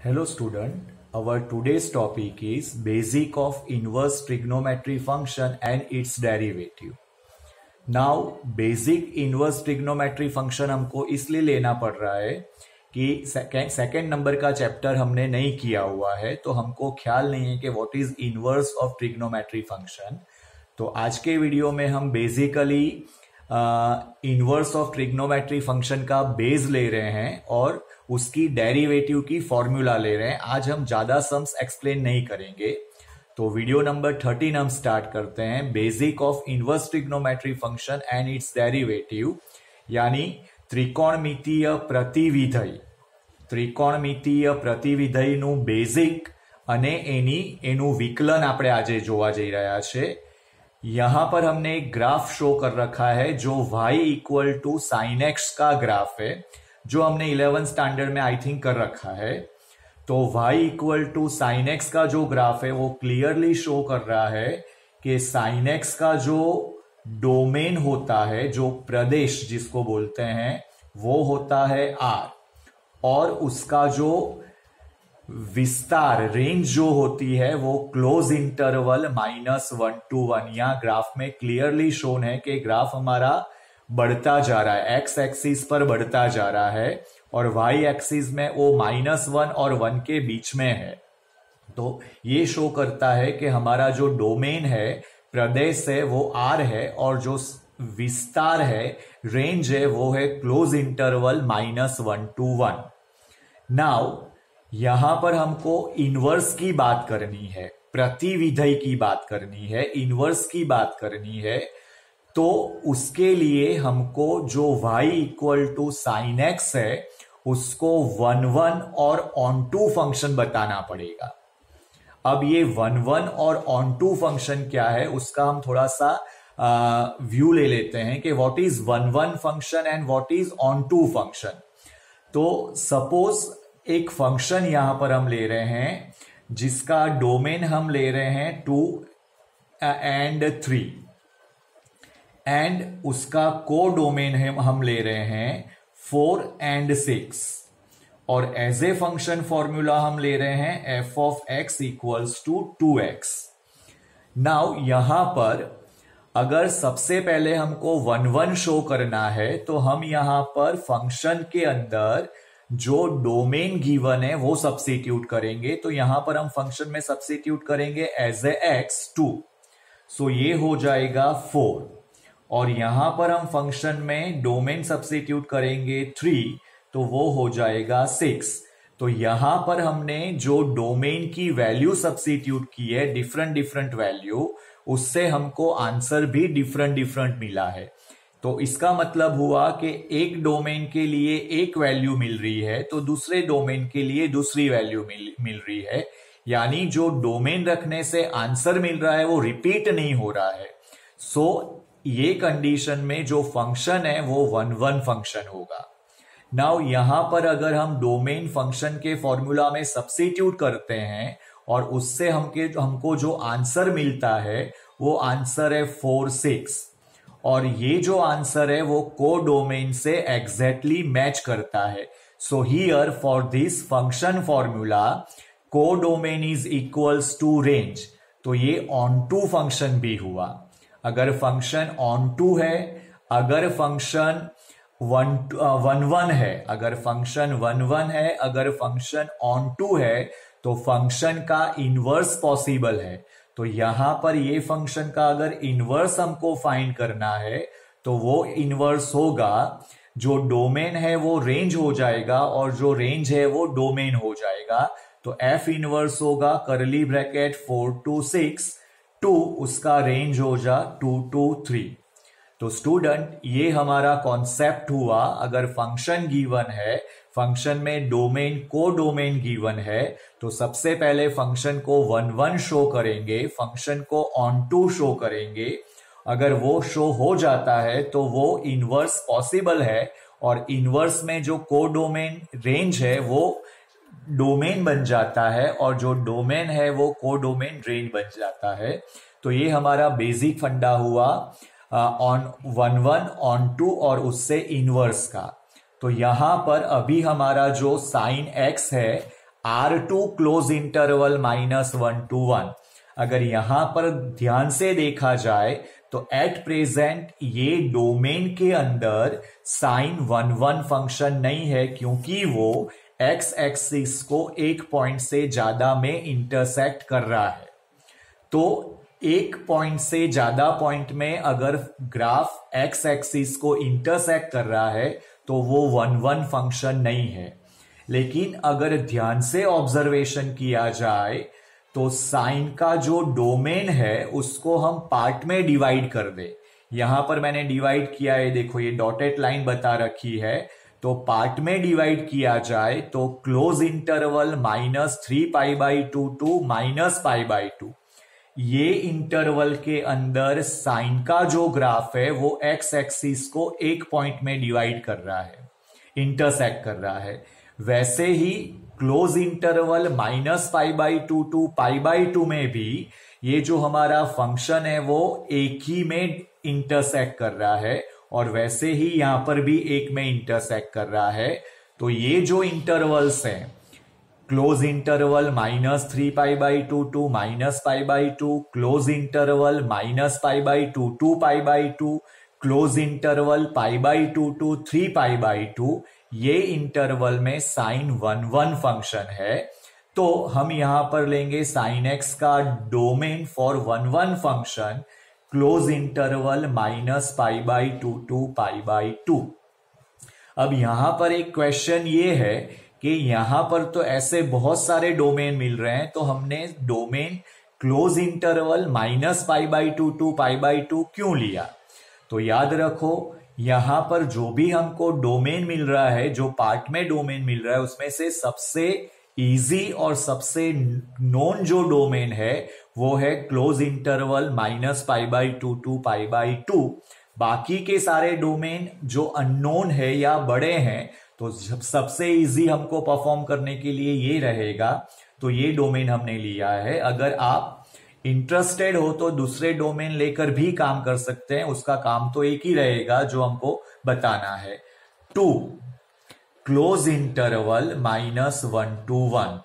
Hello student, our today's topic is basic of inverse trigonometry function and its derivative. Now basic inverse trigonometry function हमको इसलिए लेना पड़ रहा है कि सेकेंड नंबर का चैप्टर हमने नहीं किया हुआ है, तो हमको ख्याल नहीं है कि what is inverse of trigonometry function. तो आज के वीडियो में हम basically inverse of trigonometry function का बेस ले रहे हैं और उसकी डेरिवेटिव की फॉर्मूला ले रहे हैं। आज हम ज्यादा सम्स एक्सप्लेन नहीं करेंगे। तो वीडियो नंबर 13 हम स्टार्ट करते हैं। Basic of inverse trigonometry function and it's derivative, यानी ત્રિકોણમિતીય પ્રતિવિધય। ત્રિકોણમિતીય પ્રતિવિધયનું બેઝિક અને એનું વિકલન આપણે આજે જોવા જઈ રહ્યા છે। यहां पर हमने एक ग्राफ शो कर रखा है जो y equal to sine x का ग्राफ है, जो हमने 11th स्टैंडर्ड में आई थिंक कर रखा है। तो y equal to sine x का जो ग्राफ है वो क्लियरली शो कर रहा है कि साइन एक्स का जो डोमेन होता है, जो प्रदेश जिसको बोलते हैं, वो होता है r, और उसका जो विस्तार रेंज जो होती है वो क्लोज इंटरवल -1 to 1। यहां ग्राफ में क्लियरली शोन है कि ग्राफ हमारा बढ़ता जा रहा है, एक्स एक्सिस पर बढ़ता जा रहा है और वाई एक्सिस में वो -1 और 1 के बीच में है। तो ये शो करता है कि हमारा जो डोमेन है, प्रदेश है, वो आर है और जो विस्तार है, रेंज है, वो है क्लोज इंटरवल -1 to 1। नाउ यहां पर हमको इनवर्स की बात करनी है, प्रतिविधय की बात करनी है, इनवर्स की बात करनी है। तो उसके लिए हमको जो y equal to sine x है उसको 1 और ऑन टू फंक्शन बताना पड़ेगा। अब ये 1 और ऑन टू फंक्शन क्या है उसका हम थोड़ा सा व्यू ले लेते हैं कि what is 1 function and what is onto function. तो सपोज एक फंक्शन यहां पर हम ले रहे हैं जिसका डोमेन हम ले रहे हैं 2 and 3 एंड उसका को डोमेन हम ले रहे हैं 4 and 6, और एज ए फंक्शन फॉर्मूला हम ले रहे हैं f of x equals to 2x। Now यहां पर अगर सबसे पहले हमको 1 शो करना है तो हम यहां पर फंक्शन के अंदर जो डोमेन गिवन है वो सब्स्टिट्यूट करेंगे। तो यहां पर हम फंक्शन में सब्स्टिट्यूट करेंगे एज ए एक्स 2, सो ये हो जाएगा 4, और यहां पर हम फंक्शन में डोमेन सब्स्टिट्यूट करेंगे 3, तो वो हो जाएगा 6। तो यहां पर हमने जो डोमेन की वैल्यू सब्स्टिट्यूट की है, डिफरेंट वैल्यू, उससे हमको आंसर भी डिफरेंट मिला है। तो इसका मतलब हुआ कि एक डोमेन के लिए एक वैल्यू मिल रही है तो दूसरे डोमेन के लिए दूसरी वैल्यू मिल रही है, यानी जो डोमेन रखने से आंसर मिल रहा है वो रिपीट नहीं हो रहा है। सो ये कंडीशन में जो फंक्शन है वो 1 फंक्शन होगा। नाउ यहां पर अगर हम डोमेन फंक्शन के फॉर्मूला में सब्स्टिट्यूट करते हैं और उससे हमको जो आंसर मिलता है वो आंसर है 4, 6, और ये जो आंसर है वो को डोमेन से एग्जैक्टली मैच करता है। So here for this function formula को domain is equals to range. तो ये ऑन टू फंक्शन भी हुआ। अगर फंक्शन ऑन टू है, अगर फंक्शन 1 है, अगर फंक्शन 1 है, अगर फंक्शन ऑन टू है, तो फंक्शन का इनवर्स पॉसिबल है। तो यहां पर ये फंक्शन का अगर इनवर्स हमको फाइंड करना है तो वो इनवर्स होगा, जो डोमेन है वो रेंज हो जाएगा और जो रेंज है वो डोमेन हो जाएगा। तो f इनवर्स होगा करली ब्रैकेट 4 to 6, 2 उसका रेंज हो जा 2 to 3। तो स्टूडेंट ये हमारा कॉन्सेप्ट हुआ। अगर फंक्शन गिवन है, फंक्शन में डोमेन को डोमेन गिवन है, तो सबसे पहले फंक्शन को 1 शो करेंगे, फंक्शन को ऑन टू शो करेंगे। अगर वो शो हो जाता है तो वो इनवर्स पॉसिबल है, और इनवर्स में जो को डोमेन रेंज है वो डोमेन बन जाता है, और जो डोमेन है वो को डोमेन रेंज बन जाता है। तो ये हमारा बेसिक फंडा हुआ ऑन 1, ऑन टू और उससे इनवर्स का। तो यहां पर अभी हमारा जो साइन एक्स है R2 क्लोज इंटरवल -1 to 1। अगर यहां पर ध्यान से देखा जाए तो एट प्रेजेंट ये डोमेन के अंदर साइन 1 फंक्शन नहीं है, क्योंकि वो एक्स एक्सिस को एक पॉइंट से ज्यादा में इंटरसेक्ट कर रहा है। तो एक पॉइंट से ज्यादा पॉइंट में अगर ग्राफ एक्स एक्सिस को इंटरसेक्ट कर रहा है तो वो 1 फंक्शन नहीं है। लेकिन अगर ध्यान से ऑब्जर्वेशन किया जाए तो साइन का जो डोमेन है उसको हम पार्ट में डिवाइड कर दे। यहां पर मैंने डिवाइड किया है, देखो ये डॉटेड लाइन बता रखी है। तो पार्ट में डिवाइड किया जाए तो क्लोज इंटरवल -3π/2 to -π/2, ये इंटरवल के अंदर साइन का जो ग्राफ है वो एक्स एक्सिस को एक पॉइंट में डिवाइड कर रहा है, इंटरसेक्ट कर रहा है। वैसे ही क्लोज इंटरवल -π/2 to π/2 में भी ये जो हमारा फंक्शन है वो एक ही में इंटरसेक्ट कर रहा है, और वैसे ही यहां पर भी एक में इंटरसेक्ट कर रहा है। तो ये जो इंटरवल्स हैं, close interval -3π/2 to -π/2, close interval -π/2 to π/2, close interval π/2 to 3π/2, ये इंटरवल में साइन 1 फंक्शन है। तो हम यहां पर लेंगे साइन एक्स का domain for 1 function close interval -π/2 to π/2। अब यहां पर एक क्वेश्चन ये है कि यहां पर तो ऐसे बहुत सारे डोमेन मिल रहे हैं, तो हमने डोमेन क्लोज इंटरवल -π/2 to π/2 क्यों लिया? तो याद रखो, यहां पर जो भी हमको डोमेन मिल रहा है, जो पार्ट में डोमेन मिल रहा है, उसमें से सबसे इजी और सबसे नोन जो डोमेन है वो है क्लोज इंटरवल -π/2 to π/2। बाकी के सारे डोमेन जो अननोन है या बड़े हैं, तो सबसे इजी हमको परफॉर्म करने के लिए ये रहेगा, तो ये डोमेन हमने लिया है। अगर आप इंटरेस्टेड हो तो दूसरे डोमेन लेकर भी काम कर सकते हैं, उसका काम तो एक ही रहेगा जो हमको बताना है। 2 क्लोज इंटरवल -1 to 1,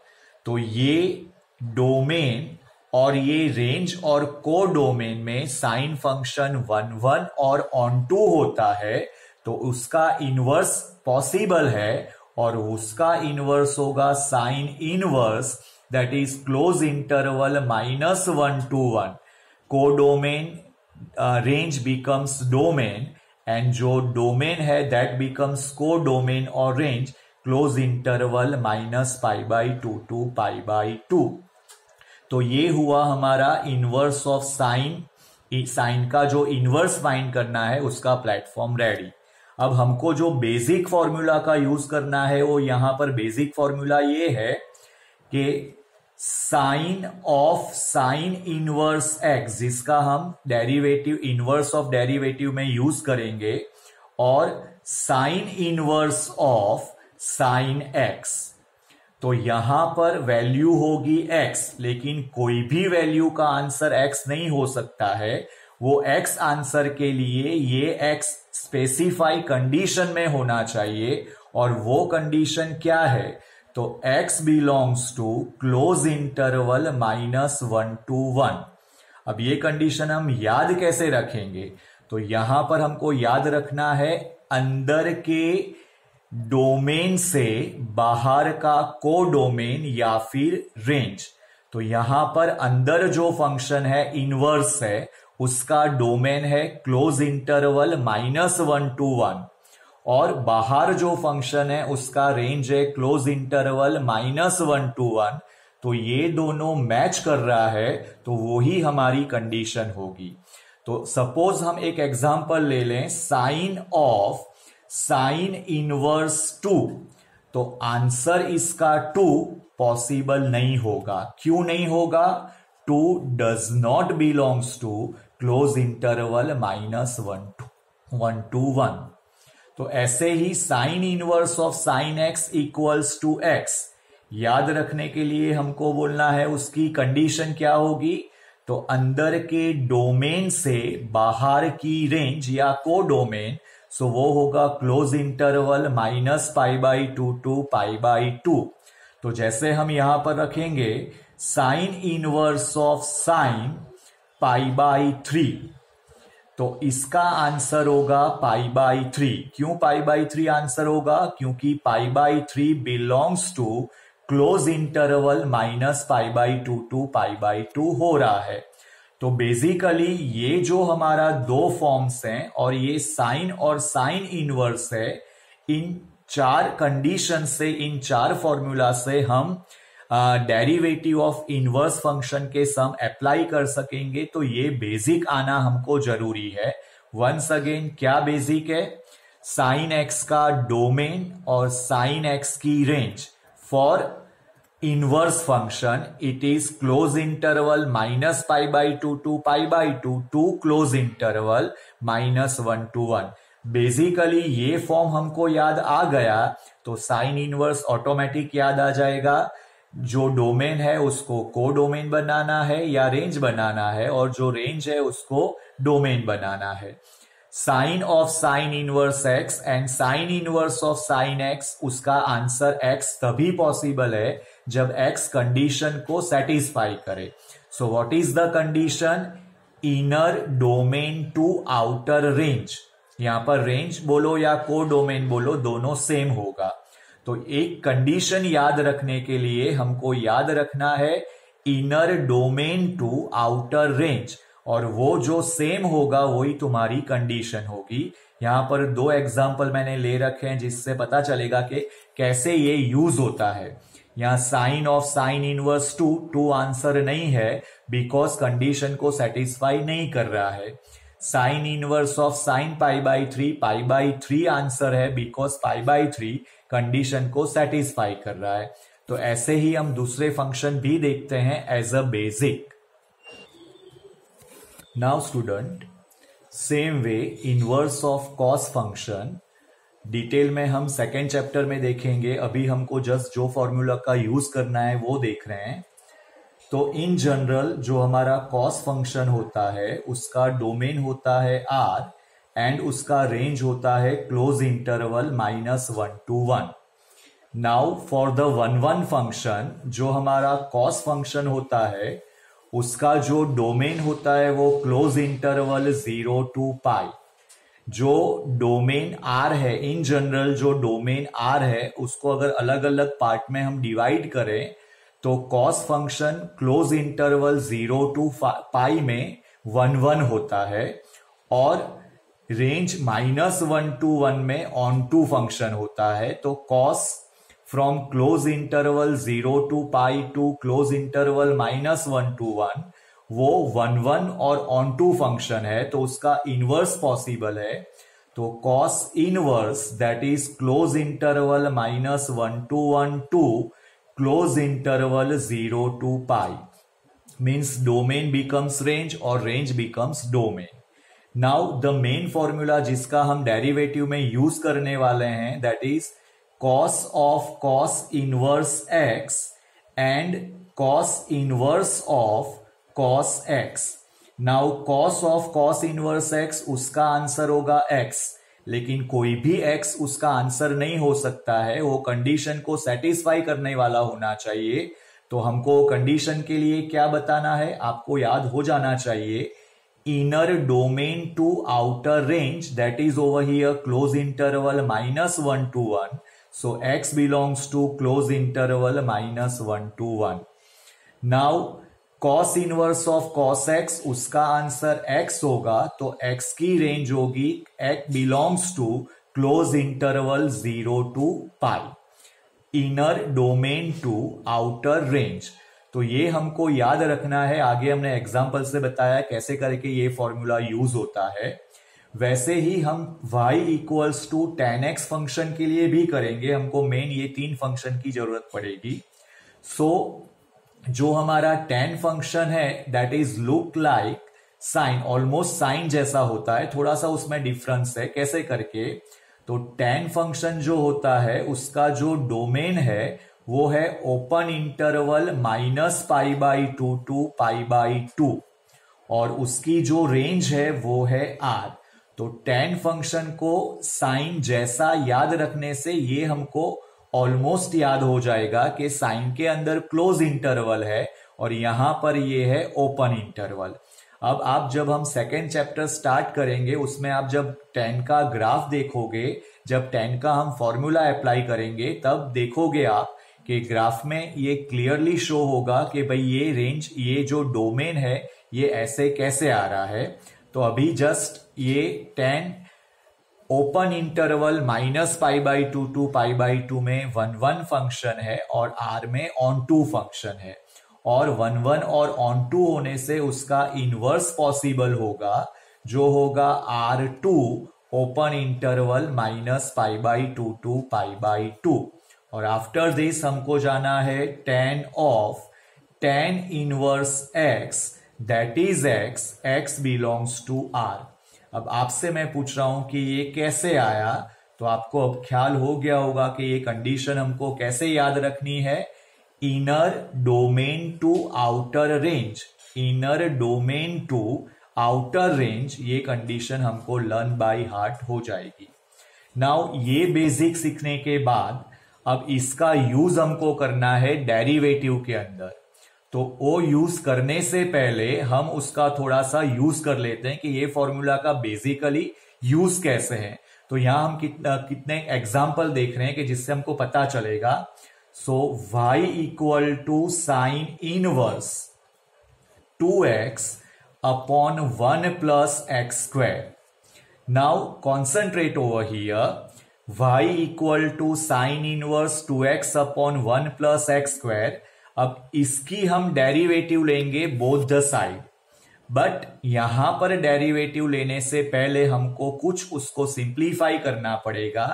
तो ये डोमेन और ये रेंज और को डोमेन में साइन फंक्शन 1 और ऑन2 होता है, तो उसका इनवर्स पॉसिबल है, और उसका इनवर्स होगा sine inverse, that is close interval -1 to 1। Codomain range becomes domain, and जो डोमेन है दैट बिकम्स कोडोमेन और रेंज क्लोज इंटरवल -π/2 to π/2। तो ये हुआ हमारा इनवर्स ऑफ साइन। साइन का जो इनवर्स फाइंड करना है उसका प्लेटफॉर्म रेडी। अब हमको जो बेसिक फॉर्मूला का यूज करना है वो यहां पर बेसिक फॉर्मूला ये है कि sine of sine inverse x, जिसका हम डेरिवेटिव इनवर्स ऑफ डेरिवेटिव में यूज करेंगे, और sine inverse of sine x. तो यहां पर वैल्यू होगी एक्स, लेकिन कोई भी वैल्यू का आंसर एक्स नहीं हो सकता है। वो एक्स आंसर के लिए ये एक्स स्पेसिफाई कंडीशन में होना चाहिए, और वो कंडीशन क्या है? तो x belongs to close interval -1 to 1। अब ये कंडीशन हम याद कैसे रखेंगे? तो यहां पर हमको याद रखना है अंदर के डोमेन से बाहर का कोडोमेन या फिर रेंज। तो यहां पर अंदर जो फंक्शन है इनवर्स है, उसका डोमेन है क्लोज इंटरवल -1 to 1, और बाहर जो फंक्शन है उसका रेंज है क्लोज इंटरवल -1 to 1। तो ये दोनों मैच कर रहा है, तो वो ही हमारी कंडीशन होगी। तो सपोज हम एक एग्जांपल ले लें, साइन ऑफ साइन इनवर्स 2। तो आंसर इसका 2 पॉसिबल नहीं होगा। क्यों नहीं होगा? 2 does not belongs to close interval -1 to 1। तो ऐसे ही sine inverse of sine x equals to x, याद रखने के लिए हमको बोलना है उसकी कंडीशन क्या होगी? तो अंदर के डोमेन से बाहर की रेंज या कोडोमेन, सो वो होगा क्लोज इंटरवल -π/2 to π/2। तो जैसे हम यहां पर रखेंगे sign inverse of sine pi by 3, तो इसका आंसर होगा पाई बाई 3। क्यों पाई बाई 3 आंसर होगा? क्योंकि pi by 3 belongs to close interval minus pi by 2 to pi by 2 हो रहा है। तो बेसिकली ये जो हमारा दो फॉर्म्स हैं और ये साइन और साइन इनवर्स है, इन चार कंडीशन से, इन चार फॉर्मूला से हम डेरिवेटिव ऑफ इनवर्स फंक्शन के सम अप्लाई कर सकेंगे। तो ये बेसिक आना हमको जरूरी है। वंस अगेन क्या बेसिक है? साइन एक्स का डोमेन और साइन एक्स की range for inverse function, it is close interval minus pi by 2 to pi by 2 to close interval -1 to 1। Basically ये फॉर्म हमको याद आ गया तो साइन इनवर्स ऑटोमेटिक याद आ जाएगा। जो डोमेन है उसको को डोमेन बनाना है या रेंज बनाना है, और जो रेंज है उसको डोमेन बनाना है। Sine of sine inverse x and sine inverse of sine x, उसका आंसर एक्स तभी पॉसिबल है जब एक्स कंडीशन को सेटिस्फाई करे। So what is the condition? Inner domain to outer range. यहां पर रेंज बोलो या को डोमेन बोलो, दोनों सेम होगा। तो एक कंडीशन याद रखने के लिए हमको याद रखना है inner domain to outer range, और वो जो सेम होगा वही तुम्हारी कंडीशन होगी। यहां पर दो एग्जाम्पल मैंने ले रखे हैं जिससे पता चलेगा कि कैसे ये यूज होता है। यहां sine of sine inverse 2 answer नहीं है बिकॉज कंडीशन को सेटिस्फाई नहीं कर रहा है। Sign inverse of sine pi by 3 answer है बिकॉज पाई बाई 3 कंडीशन को सेटिस्फाई कर रहा है। तो ऐसे ही हम दूसरे फंक्शन भी देखते हैं as a basic. Now student, same way inverse of cos function detail में हम सेकेंड चैप्टर में देखेंगे। अभी हमको जस्ट जो फॉर्मूला का यूज करना है वो देख रहे हैं। तो इन जनरल जो हमारा कॉस फंक्शन होता है उसका डोमेन होता है R एंड उसका रेंज होता है close interval -1 to 1। Now for the 1 function, जो हमारा कॉस फंक्शन होता है उसका जो डोमेन होता है वो क्लोज इंटरवल 0 to पाई। जो डोमेन R है, इन जनरल जो डोमेन R है उसको अगर अलग अलग पार्ट में हम डिवाइड करें तो cos function close interval 0 to पाई में 1 होता है, और रेंज -1 to 1 में ऑन टू फंक्शन होता है। तो cos from close interval 0 to pi to close interval -1 to 1 वो 1 और ऑन टू फंक्शन है, तो उसका इनवर्स पॉसिबल है। तो cos inverse that is close interval -1 to 1 to close interval 0 to pi means domain becomes range और range becomes domain. Now the main formula जिसका हम डेरिवेटिव में यूज करने वाले हैं that is cos of cos inverse x and cos inverse of cos x. Now cos of cos inverse x उसका answer होगा x, लेकिन कोई भी x उसका आंसर नहीं हो सकता है, वो कंडीशन को सेटिस्फाई करने वाला होना चाहिए। तो हमको कंडीशन के लिए क्या बताना है, आपको याद हो जाना चाहिए inner domain to outer range that is over here close interval -1 to 1। So x belongs to close interval -1 to 1। Now cos inverse of cos x उसका आंसर x होगा, तो x की रेंज होगी x belongs to close interval 0 to pi. Inner domain to outer range, तो ये हमको याद रखना है। आगे हमने एग्जांपल से बताया कैसे करके ये फॉर्मूला यूज होता है। वैसे ही हम y equals to tan x function के लिए भी करेंगे। हमको मेन ये 3 फंक्शन की जरूरत पड़ेगी। सो जो हमारा tan फंक्शन है that is look like sine, almost sine जैसा होता है, थोड़ा सा उसमें डिफरेंस है। कैसे करके, तो tan फंक्शन जो होता है उसका जो डोमेन है वो है ओपन इंटरवल -π/2 टू π/2, और उसकी जो रेंज है वो है R। तो tan फंक्शन को साइन जैसा याद रखने से ये हमको ऑलमोस्ट याद हो जाएगा कि साइन के अंदर क्लोज इंटरवल है और यहां पर ये है ओपन इंटरवल। अब आप जब हम सेकेंड चैप्टर स्टार्ट करेंगे उसमें आप जब tan का ग्राफ देखोगे, जब tan का हम फॉर्मूला अप्लाई करेंगे, तब देखोगे आप कि ग्राफ में ये क्लियरली शो होगा कि भाई ये रेंज, ये जो डोमेन है ये ऐसे कैसे आ रहा है। तो अभी जस्ट ये tan ओपन इंटरवल -π/2 टू π/2 में 1 फंक्शन है और R में on2 फंक्शन है, और 1 और on2 होने से उसका इनवर्स पॉसिबल होगा जो होगा R2 ओपन इंटरवल -π/2 टू π/2। और आफ्टर दिस हमको जाना है tan inverse x, that is x belongs to R। अब आपसे मैं पूछ रहा हूं कि ये कैसे आया, तो आपको अब ख्याल हो गया होगा कि ये कंडीशन हमको कैसे याद रखनी है। Inner domain to outer range, inner domain to outer range, ये कंडीशन हमको लर्न बाय हार्ट हो जाएगी। नाउ ये बेसिक सीखने के बाद अब इसका यूज हमको करना है डेरिवेटिव के अंदर। तो वो यूज करने से पहले हम उसका थोड़ा सा यूज कर लेते हैं कि ये फॉर्मूला का बेसिकली यूज कैसे है। तो यहां हम कितने एग्जाम्पल देख रहे हैं कि जिससे हमको पता चलेगा। So y equal to sine inverse 2x upon 1 plus x square. Now concentrate over here, y equal to sine inverse 2x upon 1 plus x square. अब इसकी हम डेरिवेटिव लेंगे बोथ द साइड, बट यहां पर डेरिवेटिव लेने से पहले हमको कुछ उसको सिंप्लीफाई करना पड़ेगा।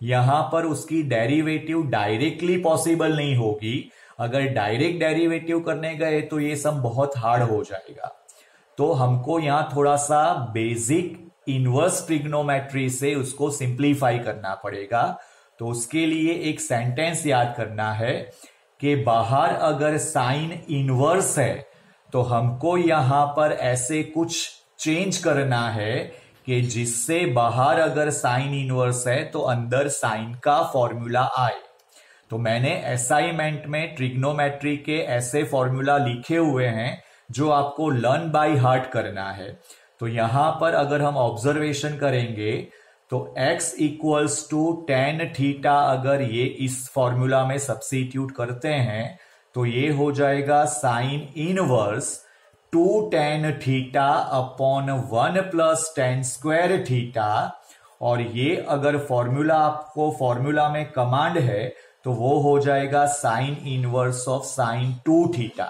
यहां पर उसकी डेरिवेटिव डायरेक्टली पॉसिबल नहीं होगी। अगर डायरेक्ट डेरिवेटिव करने गए तो ये सब बहुत हार्ड हो जाएगा। तो हमको यहां थोड़ा सा बेसिक इनवर्स ट्रिग्नोमेट्री से उसको सिंप्लीफाई करना पड़ेगा। तो उसके लिए एक सेंटेंस याद करना है कि बाहर अगर साइन इनवर्स है तो हमको यहां पर ऐसे कुछ चेंज करना है कि जिससे बाहर अगर साइन इनवर्स है तो अंदर साइन का फॉर्मूला आए। तो मैंने असाइनमेंट में ट्रिग्नोमेट्री के ऐसे फॉर्मूला लिखे हुए हैं जो आपको लर्न बाय हार्ट करना है। तो यहां पर अगर हम ऑब्जर्वेशन करेंगे तो x equals to tan theta, अगर ये इस फॉर्मूला में सब्स्टिट्यूट करते हैं तो ये हो जाएगा sign inverse 2 tan theta upon 1 plus tan square theta. और ये अगर फॉर्मूला आपको फॉर्मूला में कमांड है तो वो हो जाएगा sign inverse of sign 2 theta.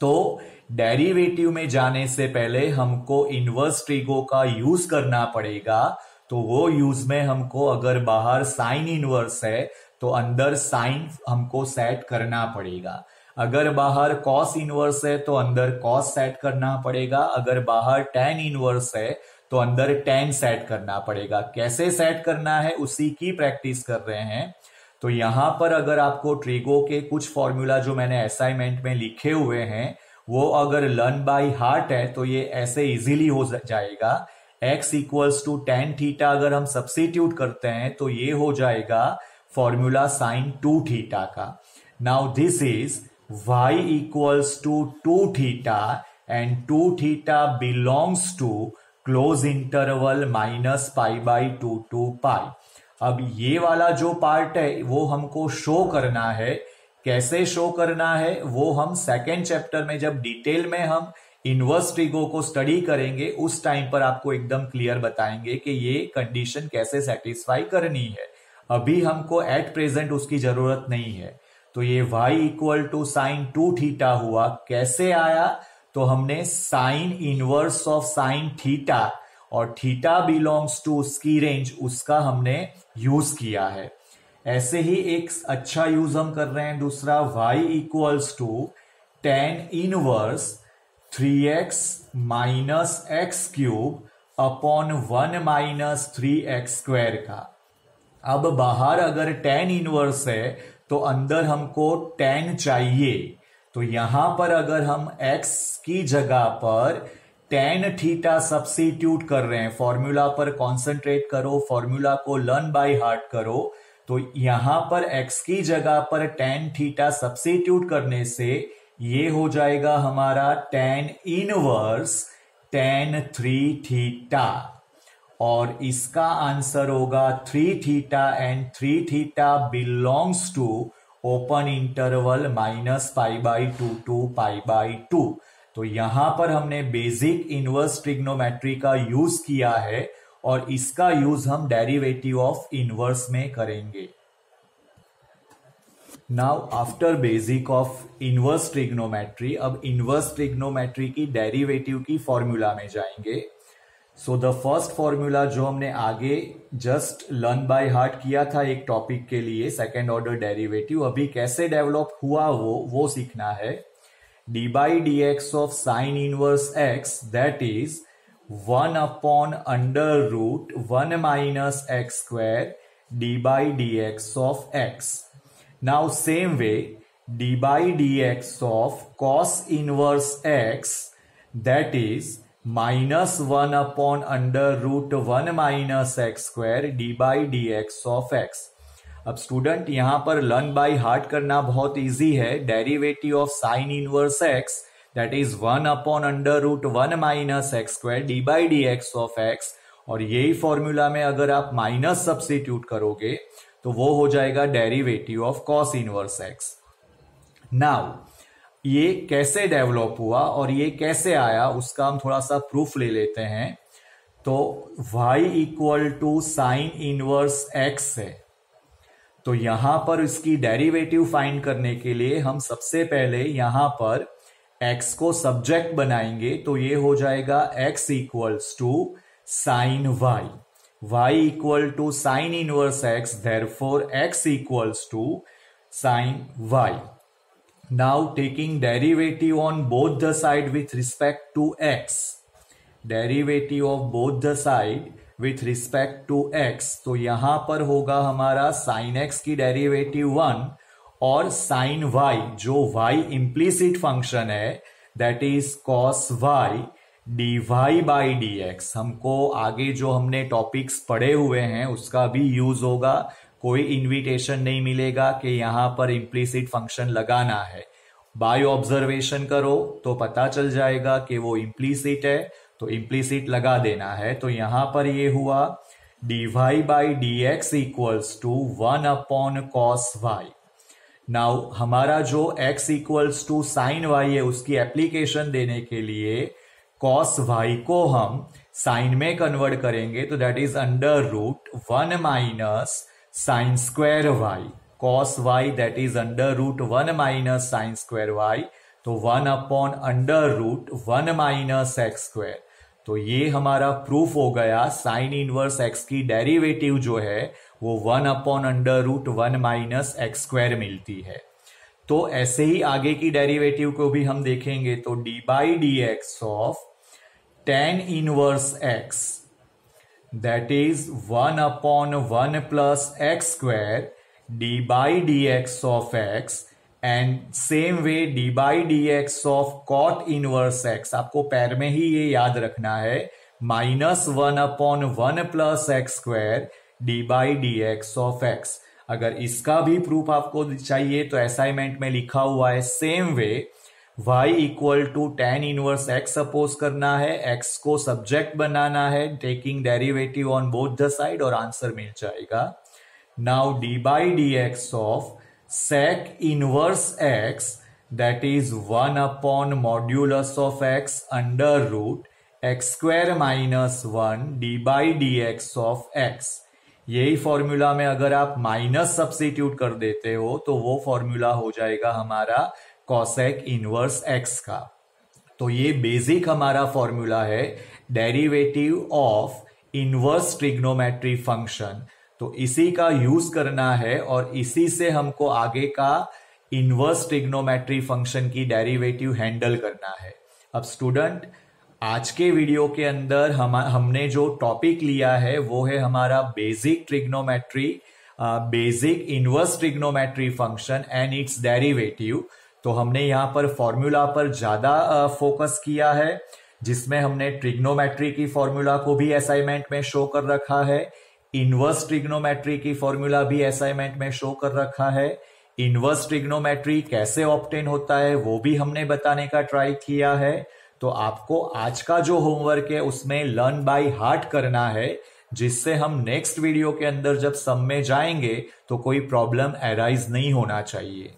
तो डेरिवेटिव में जाने से पहले हमको इनवर्स ट्रिगो का यूज करना पड़ेगा। तो वो यूज में हमको अगर बाहर साइन इनवर्स है तो अंदर साइन हमको सेट करना पड़ेगा। अगर बाहर कॉस इनवर्स है तो अंदर कॉस सेट करना पड़ेगा। अगर बाहर टैन इनवर्स है तो अंदर टैन सेट करना पड़ेगा। कैसे सेट करना है उसी की प्रैक्टिस कर रहे हैं। तो यहां पर अगर आपको ट्रिगो के कुछ फॉर्मूला जो मैंने असाइनमेंट में लिखे हुए हैं वो अगर लर्न बाय हार्ट है तो ये ऐसे इजीली हो जाएगा। x equals to tan theta अगर हम सब्स्टिट्यूट करते हैं तो ये हो जाएगा फॉर्मूला साइन 2 थीटा का। Now this is y equals to 2 theta and 2 theta belongs to close interval -π/2 to π। अब ये वाला जो पार्ट है वो हमको शो करना है। कैसे शो करना है वो हम सेकेंड चैप्टर में जब डिटेल में हम इनवर्स ट्रिगो को स्टडी करेंगे उस टाइम पर आपको एकदम क्लियर बताएंगे कि ये कंडीशन कैसे सेटिस्फाई करनी है। अभी हमको एट प्रेजेंट उसकी जरूरत नहीं है। तो ये y equal to sine 2 theta हुआ। कैसे आया? तो हमने sine inverse of sine theta और थीटा बिलोंग्स टू उसकी रेंज, उसका हमने यूज किया है। ऐसे ही एक अच्छा यूज हम कर रहे हैं दूसरा, y equals to tan inverse 3x minus x cube upon 1 minus 3x square का। अब बाहर अगर tan इनवर्स है तो अंदर हमको tan चाहिए। तो यहां पर अगर हम x की जगह पर tan थीटा सब्स्टिट्यूट कर रहे हैं, फॉर्मूला पर कॉन्सेंट्रेट करो, फॉर्मूला को लर्न बाय हार्ट करो, तो यहां पर x की जगह पर tan थीटा सब्स्टिट्यूट करने से ये हो जाएगा हमारा tan इनवर्स tan 3 थीटा, और इसका आंसर होगा 3 theta, and 3 theta belongs to open interval -π/2 to π/2। तो यहां पर हमने बेसिक इनवर्स ट्रिग्नोमेट्री का यूज किया है और इसका यूज हम डेरिवेटिव ऑफ इनवर्स में करेंगे। Now after basic of inverse trigonometry, अब इनवर्स ट्रिग्नोमेट्री की डेरिवेटिव की फॉर्मूला में जाएंगे। सो द फर्स्ट फॉर्मूला जो हमने आगे जस्ट लर्न बाय हार्ट किया था एक टॉपिक के लिए, सेकेंड ऑर्डर डेरिवेटिव, अभी कैसे डेवलप हुआ वो सीखना है। D by d x of sine inverse x, that is 1/√1 minus x square D by d x of x. Now same way, D by d x of cos inverse x, that is -1/√1 minus x square D by d x of x. अब student यहां पर learn by heart करना बहुत easy है। Derivative of sine inverse x, that is 1/√1 minus x square D by d x of x, और यही formula में अगर आप माइनस सब्स्टिट्यूट करोगे तो वो हो जाएगा derivative of cos inverse x. Now ये कैसे डेवलप हुआ और ये कैसे आया उसका हम थोड़ा सा प्रूफ ले लेते हैं। तो y equal to sine inverse x है, तो यहां पर इसकी डेरिवेटिव फाइंड करने के लिए हम सबसे पहले यहां पर x को सब्जेक्ट बनाएंगे, तो ये हो जाएगा x equals to sine y equal to sine inverse x, therefore x equals to sine y। Now taking derivative on both the side with respect to x, derivative of both the side with respect to x, तो यहां पर होगा हमारा sin x की derivative 1 और sin y, जो y implicit function है, that is cos y dy by dx। हमको आगे जो हमने टॉपिक्स पढ़े हुए हैं उसका भी यूज होगा, कोई इन्विटेशन नहीं मिलेगा कि यहां पर इम्प्लीसिट फंक्शन लगाना है। बाय ऑब्जर्वेशन करो तो पता चल जाएगा कि वो इम्प्लीसिट है, तो इम्प्लीसिट लगा देना है। तो यहां पर ये हुआ dy by dx equals to 1/cos y। Now हमारा जो x equals to sine y है उसकी एप्लीकेशन देने के लिए cos y को हम साइन में कन्वर्ट करेंगे, तो that is √1 minus sine square y, cos y that is √1 minus sine square y, तो 1/√1 माइनस एक्स स्क्वायर। तो ये हमारा प्रूफ हो गया, साइन इनवर्स x की डेरिवेटिव जो है वो 1/√1 माइनस एक्स स्क्वायर मिलती है। तो ऐसे ही आगे की डेरिवेटिव को भी हम देखेंगे, तो D by d x of tan inverse x, that is 1/1 plus x square d by dx of x, and same way d by dx of cot inverse x, आपको पैर में ही ये याद रखना है, -1/1 plus x square d by dx of x। अगर इसका भी प्रूफ आपको चाहिए तो असाइनमेंट में लिखा हुआ है same way, y equal to tan inverse x suppose करना है, x को सब्जेक्ट बनाना है, taking derivative on both the side, और आंसर मिल जाएगा। Now d by d x of sec inverse x, that is modulus of x under root x square minus 1 d by d x of x। यही formula में अगर आप minus substitute कर देते हो तो वो फॉर्मूला हो जाएगा हमारा कॉसेक इनवर्स x का। तो ये बेसिक हमारा फॉर्मूला है derivative of inverse trigonometry function. तो इसी का यूज करना है और इसी से हमको आगे का इनवर्स ट्रिग्नोमेट्री फंक्शन की डेरिवेटिव हैंडल करना है। अब स्टूडेंट, आज के वीडियो के अंदर हमने जो टॉपिक लिया है वो है हमारा basic trigonometry, basic inverse trigonometry function and it's derivative. तो हमने यहाँ पर फॉर्मूला पर ज्यादा फोकस किया है, जिसमें हमने ट्रिग्नोमेट्री की फॉर्मूला को भी असाइनमेंट में शो कर रखा है, इनवर्स ट्रिग्नोमेट्री की फॉर्मूला भी असाइनमेंट में शो कर रखा है। इनवर्स ट्रिग्नोमेट्री कैसे ऑब्टेन होता है वो भी हमने बताने का ट्राई किया है। तो आपको आज का जो होमवर्क है उसमें लर्न बाय हार्ट करना है, जिससे हम नेक्स्ट वीडियो के अंदर जब सम में जाएंगे तो कोई प्रॉब्लम अराइज नहीं होना चाहिए।